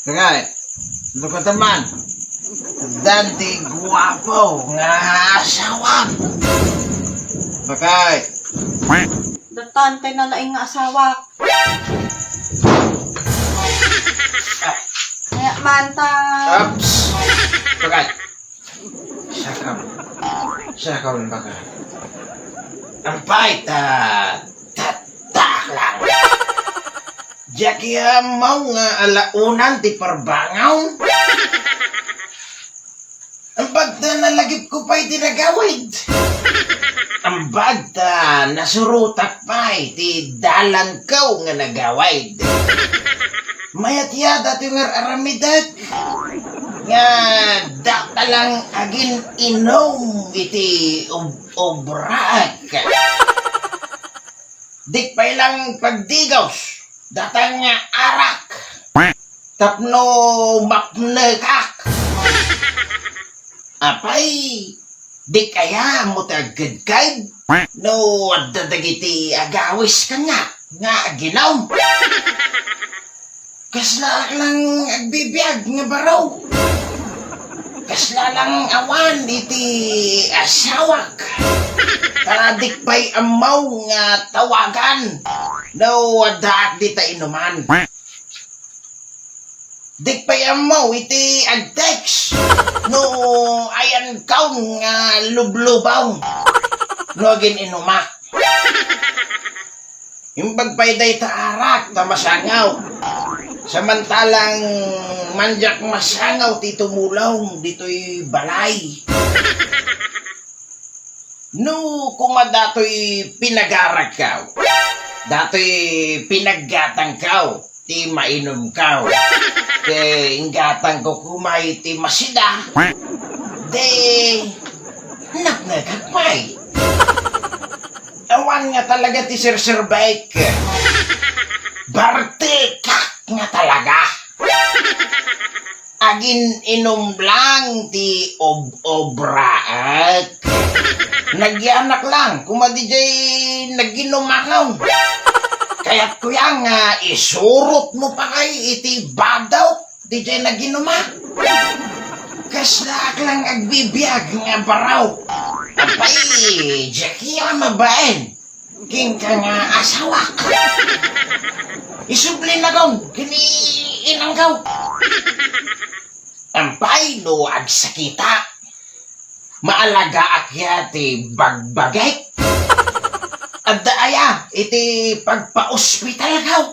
Kagay, ano ka taman? Dante guwapo nga asawa. Bakay. Datante na laing nga asawa. Kaya manta. Ups. Bakay. Sakaw ng bakay. Ang pahit, tatak lang. Jaki mau nga alaunan ti parbangaw. Ang bagta nalagip ko pa'y tinagawid. Ang bagta nasurutak pa'y ti dalan kaw nga nagawid. Mayat yada ti nga aramidag. Nga dakta lang agin inom iti obraak. Dik pa'y lang pagdigaws. Datang nga arak. Tapno maknegak. Apay, di kaya mo tagad-gad? No, dadagiti agawis ka nga ginaw. Kasla lang agbibiyag nga baraw. Kasla lang awan iti asawak. Taradik pa'y amaw nga tawagan. No, daak di ta inuman. Dik pa'y amaw iti ag-text. No, ayan kaw nga lublubaw. No, agin inumak. Imbag pa'y day taarak ta masangaw. Samantalang manjak masangaw ti tumulaw dito'y balay. No, kumadato'y pinagarag kaw. Dato'y pinaggatang kaw. Ti mainom kaw. Te inggatang ko kumay ti masida. De nagnagagpay. Awan nga talaga ti Sir Bike. Bartekak nga talaga. Agin inom lang ti obraak. Nagyanak lang, kumadijay naginomakaw. Kaya't kuya nga isurot mo pa kay iti badaw, dijay naginuma. Kaslak lang agbibiyag nga baraw. Apay, Jackie ang mabaen. King ka nga asawak. Isubli na gaw, kini inanggaw. Ampay, no agsakita. Maalaga akyati bagbagay. Adda aya, iti pagpa-ospital gaw.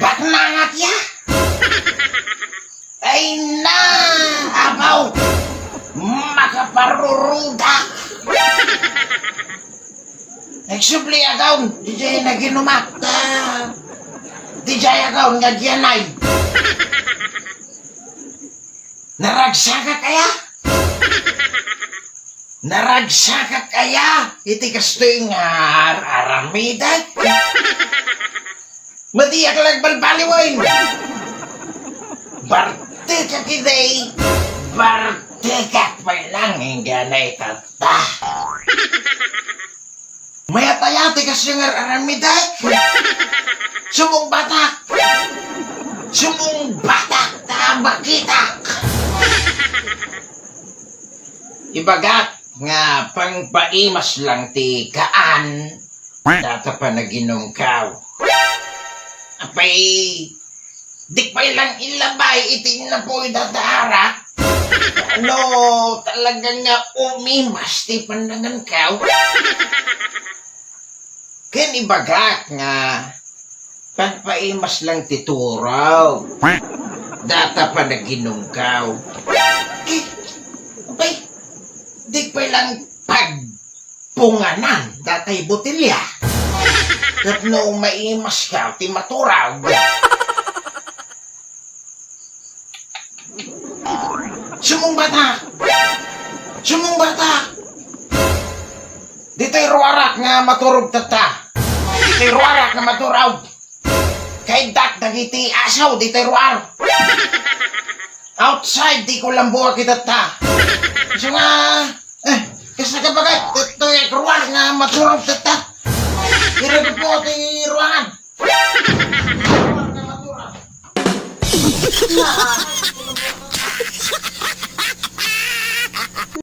Ba't nangat ya? Ay na, abaw, makaparurudak. Nagsubli agaw, DJ naginumak. DJ agaw, nga diyanay. Naragsaga kaya? Naragsakat kaya, iti kastoy nga aramidag. Madiyak lang balbaliwain. Bartikak iday, bartikak pa lang ingganay tata. Mayatayati kastoy nga aramidag. Sumong batak, tabakitak. Ibagat nga pangpaimas lang ti kaan data pa naginom kaw. Apay dik pa'y lang ilabay iti na po'y dadarak. Ano talaga nga umimas ti pandangan kaw. Ken ibagat nga pangpaimas lang ti turaw data pa naginom kaw. Apay di pa lang pagpunganan datay botilya. Tapno maimas ka, ti maturaw. Sumong batak. Dito'y ruwarak nga maturog tata. Dito'y ruwarak nga maturaw. Kay dak dagiti asaw, dito'y ruwar. Outside, di ko lang buha kita ta. So nga, kasi nagkabagat, ito yung ruwan nga maturog tata. Hirap po ito yung ruwangan. Ruwan nga maturog. Naa.